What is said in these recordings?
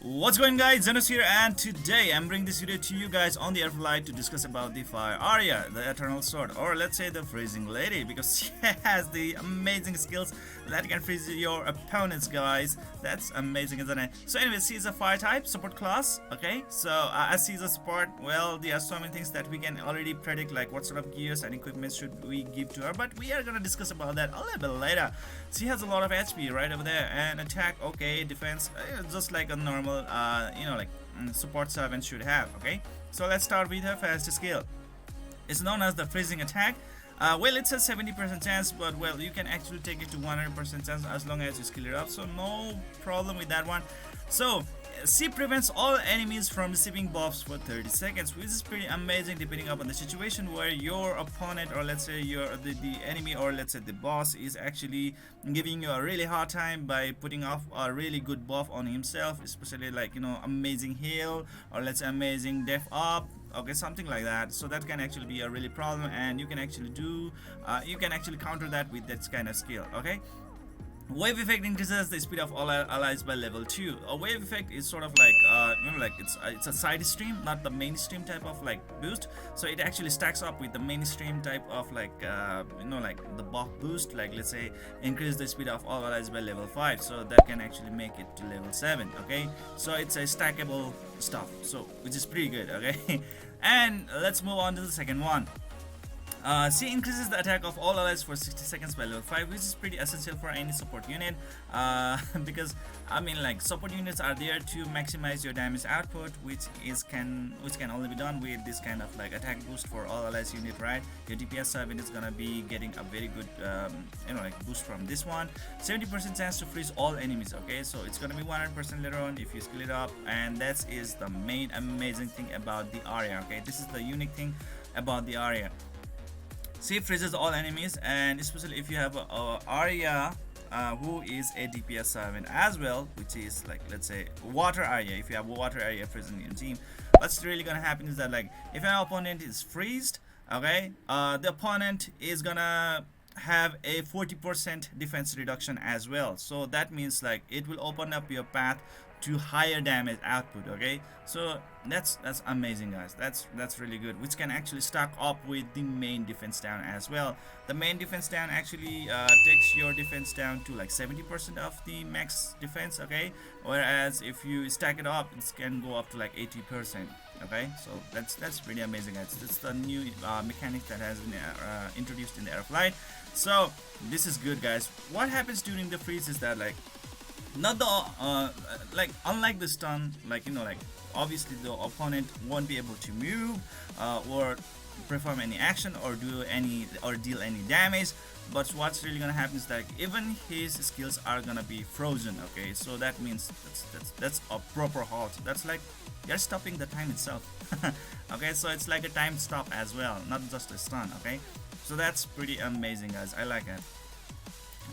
What's going guys, Zennosh here, and today I'm bringing this video to you guys on the Airflight to discuss about the Fire Aria, the Eternal Sword, or let's say the Freezing Lady, because she has the amazing skills that can freeze your opponents, guys. That's amazing, isn't it? So anyway, she's a fire type, support class, okay? So as she's a support, well, there are so many things that we can already predict, like what sort of gears and equipment should we give to her, but we are gonna discuss about that a little bit later. She has a lot of HP right over there, and attack, okay, defense, just like a normal support servant should have. Okay, so let's start with her first skill. It's known as the freezing attack. Well, it's a 70% chance, but well, you can actually take it to 100% chance as long as you skill it up, so no problem with that one. So she prevents all enemies from receiving buffs for 30 seconds, which is pretty amazing depending upon the situation where your opponent, or let's say the enemy, or let's say the boss, is actually giving you a really hard time by putting off a really good buff on himself, especially like, you know, amazing heal, or let's say amazing def up, okay, something like that. So that can actually be a really problem, and you can actually counter that with that kind of skill. Okay, wave effect increases the speed of all allies by level 2. A wave effect is sort of like it's a side stream, not the mainstream type of like boost. So it actually stacks up with the mainstream type of like like the buff boost, like let's say increase the speed of all allies by level 5. So that can actually make it to level 7. Okay, so it's a stackable stuff, so which is pretty good. Okay, and let's move on to the second one. She increases the attack of all allies for 60 seconds by level 5, which is pretty essential for any support unit, because I mean, like, support units are there to maximize your damage output, which can only be done with this kind of like attack boost for all allies unit, right? Your DPS 7 is gonna be getting a very good boost from this one. 70% chance to freeze all enemies. Okay, so it's gonna be 100% later on if you skill it up, and that is the main amazing thing about the Aria. Okay, this is the unique thing about the Aria. She freezes all enemies, and especially if you have a Aria who is a DPS 7 as well, which is like, let's say, water Aria. If you have water Aria present in your team, what's really gonna happen is that, like, if an opponent is freezed, okay, the opponent is gonna have a 40% defense reduction as well. So that means like it will open up your path to higher damage output. Okay, so that's amazing, guys. That's really good, which can actually stack up with the main defense down as well. The main defense down actually takes your defense down to like 70% of the max defense. Okay, whereas if you stack it up, it can go up to like 80%. Okay, so that's pretty amazing, guys. That's the new mechanic that has been introduced in the Airflight. So this is good, guys. What happens during the freeze is that, like, not the unlike the stun, like, like obviously the opponent won't be able to move or perform any action or deal any damage, but what's really gonna happen is that even his skills are gonna be frozen. Okay, so that means that's a proper halt. That's like you're stopping the time itself. Okay, so it's like a time stop as well, not just a stun. Okay, so that's pretty amazing, guys. I like it.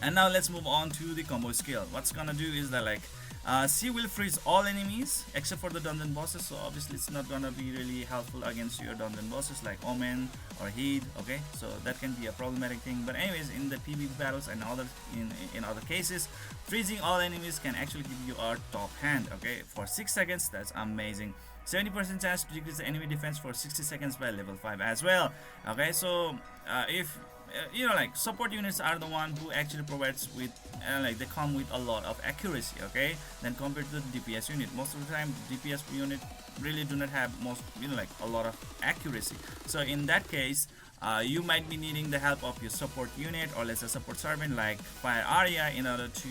And now let's move on to the combo skill. What's gonna do is that, like, she will freeze all enemies except for the dungeon bosses. So obviously it's not gonna be really helpful against your dungeon bosses like Omen or Heed. Okay, so that can be a problematic thing. But anyways, in the PvP battles and in other cases, freezing all enemies can actually give you a top hand. Okay, for 6 seconds. That's amazing. 70% chance to decrease the enemy defense for 60 seconds by level 5 as well. Okay, so if like, support units are the one who actually provides with like, they come with a lot of accuracy, okay, then compared to the DPS unit. Most of the time DPS unit really do not have like a lot of accuracy. So in that case, you might be needing the help of your support unit, or let's say support servant like Fire Aria, in order to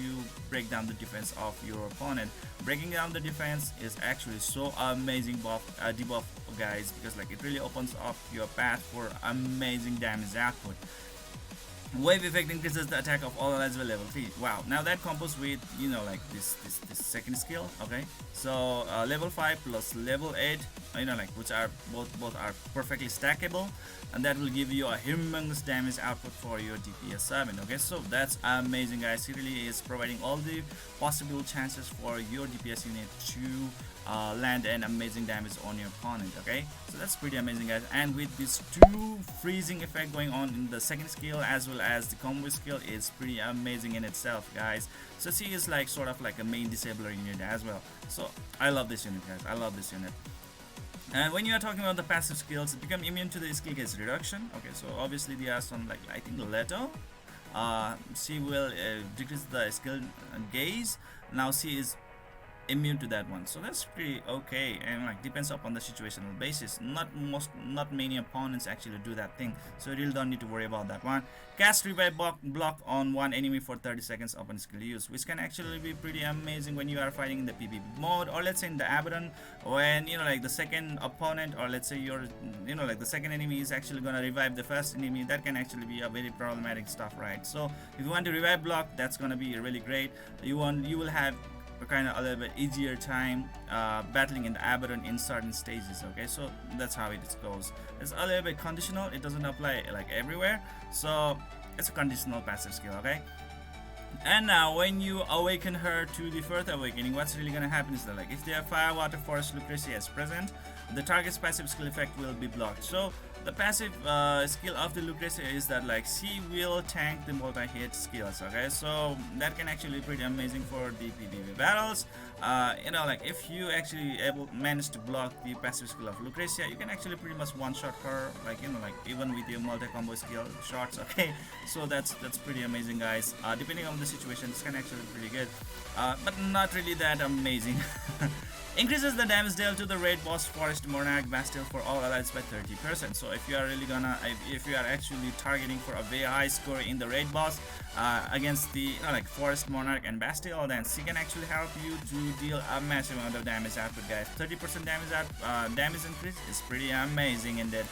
break down the defense of your opponent. Breaking down the defense is actually so amazing debuff, guys, because like it really opens up your path for amazing damage output. Wave effect increases the attack of all allies by level 3. Wow, now that combos with like this second skill. Okay, so level 5 plus level 8, like, which are both are perfectly stackable, and that will give you a humongous damage output for your DPS 7. Okay, so that's amazing, guys. It really is providing all the possible chances for your DPS unit to land an amazing damage on your opponent. Okay, so that's pretty amazing, guys. And with this 2 freezing effect going on in the second skill as well well as the combo skill is pretty amazing in itself, guys. So she is like sort of like a main disabler unit as well. So I love this unit, guys. I love this unit. And when you are talking about the passive skills, become immune to the skill gaze reduction. Okay, so obviously there are some, like I think Leto. She will decrease the skill gaze. Now she is immune to that one, so that's pretty okay, and like depends upon the situational basis. Not many opponents actually do that thing, so you really don't need to worry about that one. Cast revive block on one enemy for 30 seconds upon skill use, which can actually be pretty amazing when you are fighting in the PvP mode, or let's say in the Abaddon, when like the second opponent, or let's say your like the second enemy is actually gonna revive the first enemy. That can actually be a very problematic stuff, right? So if you want to revive block, that's gonna be really great. You will have kind of a little bit easier time battling in the Abaddon in certain stages. Okay, so that's how it goes. It's a little bit conditional, it doesn't apply like everywhere, so it's a conditional passive skill. Okay, and now when you awaken her to the fourth awakening, what's really gonna happen is that, like, if they have fire, water, forest, Lucretia is present, the target's passive skill effect will be blocked. So the passive skill of the Lucretia is that, like, she will tank the multi-hit skills. Okay, so that can actually be pretty amazing for the PvP battles. Like if you actually manage to block the passive skill of Lucretia, you can actually pretty much one-shot her, like like even with your multi-combo skill shots. Okay, so that's pretty amazing, guys. Depending on the situation, this can actually be pretty good, but not really that amazing. Increases the damage dealt to the raid boss, forest, monarch, bastille for all allies by 30%. So if you are really gonna, if you are actually targeting for a very high score in the raid boss against the like forest, monarch, and bastille, then she can actually help you to deal a massive amount of damage output, guys. 30% damage increase is pretty amazing indeed.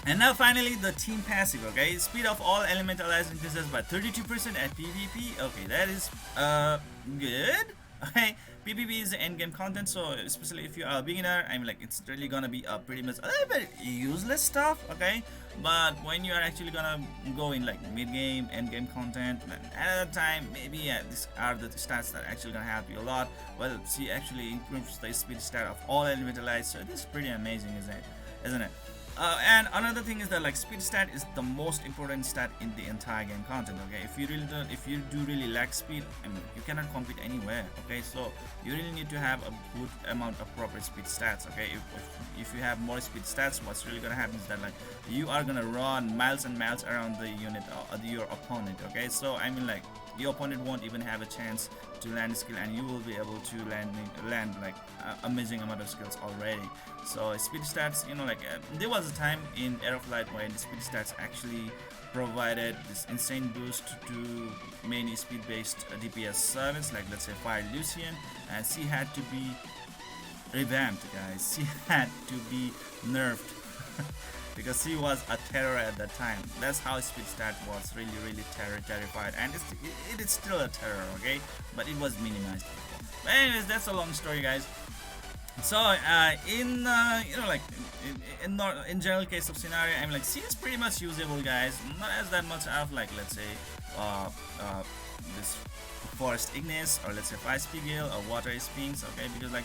And now finally the team passive. Okay, speed of all elemental allies increases by 32% at PvP. Okay, that is good. Okay, PvP is the endgame content, so especially if you are a beginner, I'm like, it's really gonna be a pretty much a little bit useless stuff. Okay, but when you are actually gonna go in like mid-game, endgame content, at a time, maybe these are the stats that are actually gonna help you a lot. Well, she actually improves the speed stat of all elemental allies, so this is pretty amazing, isn't it? And another thing is that, like, speed stat is the most important stat in the entire game content. Okay, if you do really lack speed, I mean, you cannot compete anywhere. Okay, so you really need to have a good amount of proper speed stats. Okay, if you have more speed stats, what's really gonna happen is that, like, you are gonna run miles and miles around the unit, your opponent. Okay, so I mean, like, your opponent won't even have a chance to land a skill, and you will be able to land like amazing amount of skills already. So speed stats, like there was a time in Era of Light when speed stats actually provided this insane boost to many speed-based DPS servants, like let's say Fire Lucian, and she had to be revamped, guys. She had to be nerfed. Because he was a terror at that time. That's how speed stat was really terrified, and it is still a terror, okay, but it was minimized. But anyways, that's a long story, guys. So in general case of scenario, I'm like, she is pretty much usable, guys. Not as that much of, like, let's say this Forest Ignis, or let's say Fire Spigil or Water Sphinx. Okay, because like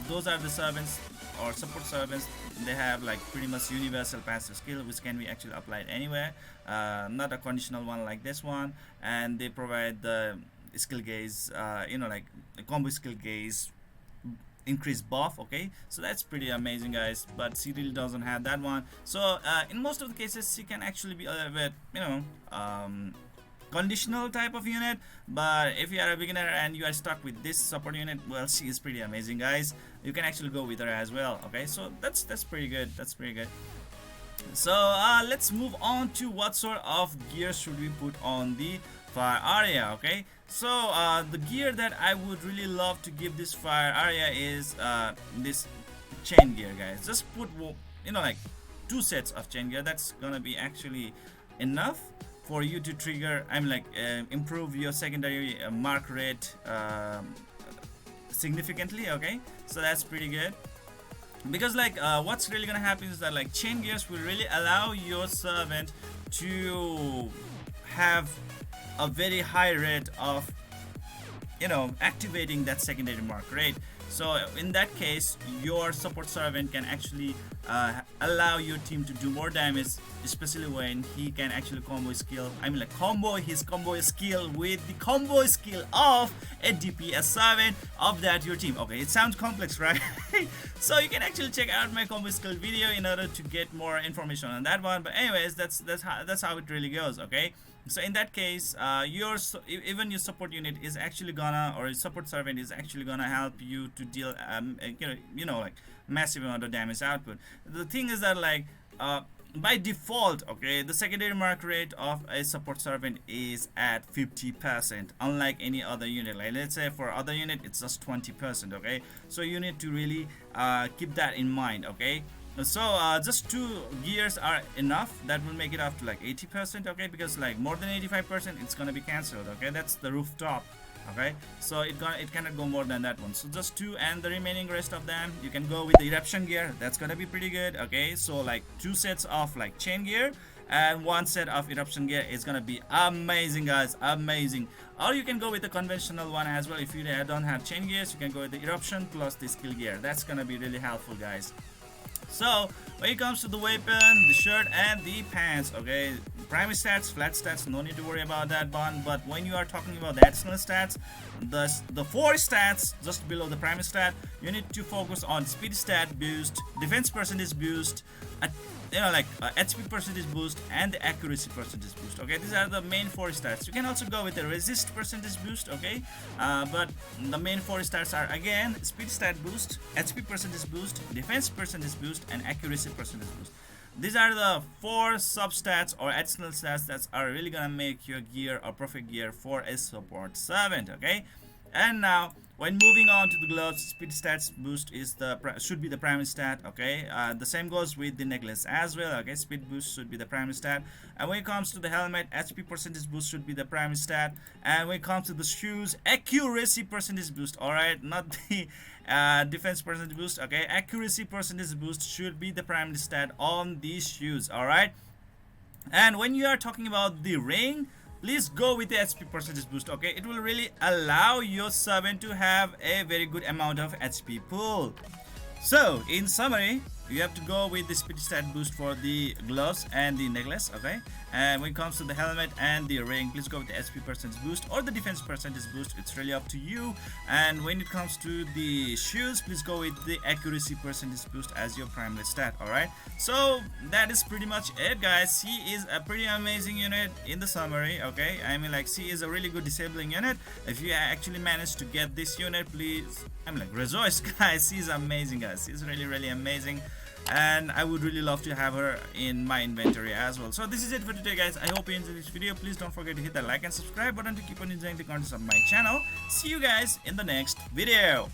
those are the servants or support servants. They have like pretty much universal passive skill which can be actually applied anywhere, not a conditional one like this one, and they provide the skill gaze, like the combo skill gaze increased buff. Okay, so that's pretty amazing, guys, but she really doesn't have that one. So in most of the cases she can actually be a little bit conditional type of unit, but if you are a beginner and you are stuck with this support unit, well, she is pretty amazing, guys. You can actually go with her as well. Okay, so that's pretty good. So let's move on to what sort of gear should we put on the Fire Aria. Okay, so the gear that I would really love to give this Fire Aria is this chain gear, guys. Just put like 2 sets of chain gear. That's gonna be actually enough for you to trigger, improve your secondary mark rate significantly. Okay, so that's pretty good, because like what's really gonna happen is that, like, chain gears will really allow your servant to have a very high rate of activating that secondary mark rate. So in that case, your support servant can actually allow your team to do more damage, especially when he can actually combo skill. I mean, like combo his combo skill with the combo skill of a DPS 7 of that your team. Okay, it sounds complex, right? So you can actually check out my combo skill video in order to get more information on that one. But anyways, that's how it really goes. Okay. So in that case, even your support unit is actually gonna, or your support servant is actually gonna help you to deal, like massive amount of damage output. The thing is that like, by default, okay, the secondary mark rate of a support servant is at 50%, unlike any other unit. Like let's say for other unit, it's just 20%. Okay, so you need to really keep that in mind. Okay. So just 2 gears are enough. That will make it up to like 80%. Okay, because like more than 85% it's gonna be cancelled. Okay, that's the rooftop. Okay, so it cannot go more than that one. So just 2, and the remaining rest of them you can go with the eruption gear. That's gonna be pretty good. Okay, so like 2 sets of like chain gear and 1 set of eruption gear is gonna be amazing, guys, amazing. Or you can go with the conventional one as well. If you don't have chain gears, you can go with the eruption plus the skill gear. That's gonna be really helpful, guys. So when it comes to the weapon, the shirt and the pants, okay, primary stats, flat stats, no need to worry about that one. But when you are talking about the additional stats, the 4 stats just below the primary stat, you need to focus on speed stat boost, defense percentage boost, HP percentage boost, and the accuracy percentage boost. Okay, these are the main 4 stats. You can also go with the resist percentage boost. Okay, but the main 4 stats are again speed stat boost, HP percentage boost, defense percentage boost, and accuracy percentage boost. These are the 4 substats or additional stats that are really gonna make your gear a perfect gear for a support servant. Okay, and now when moving on to the gloves, speed stats boost is should be the primary stat. Okay, the same goes with the necklace as well. Okay, speed boost should be the primary stat. And when it comes to the helmet, HP percentage boost should be the primary stat. And when it comes to the shoes, accuracy percentage boost. All right, not the defense percentage boost. Okay, accuracy percentage boost should be the primary stat on these shoes. All right, and when you are talking about the ring, please go with the HP percentage boost. Okay, it will really allow your servant to have a very good amount of HP pool. So in summary, you have to go with the speed stat boost for the gloves and the necklace. Okay, and when it comes to the helmet and the ring, please go with the HP percentage boost or the defense percentage boost. It's really up to you. And when it comes to the shoes, please go with the accuracy percentage boost as your primary stat. All right, so that is pretty much it, guys. C is a pretty amazing unit in the summary. Okay, I mean, like, C is a really good disabling unit. If you actually manage to get this unit, please, rejoice, guys. C is amazing, guys. C is really amazing, and I would really love to have her in my inventory as well. So this is it for today, guys. I hope you enjoyed this video. Please don't forget to hit that like and subscribe button to keep on enjoying the contents of my channel. See you guys in the next video.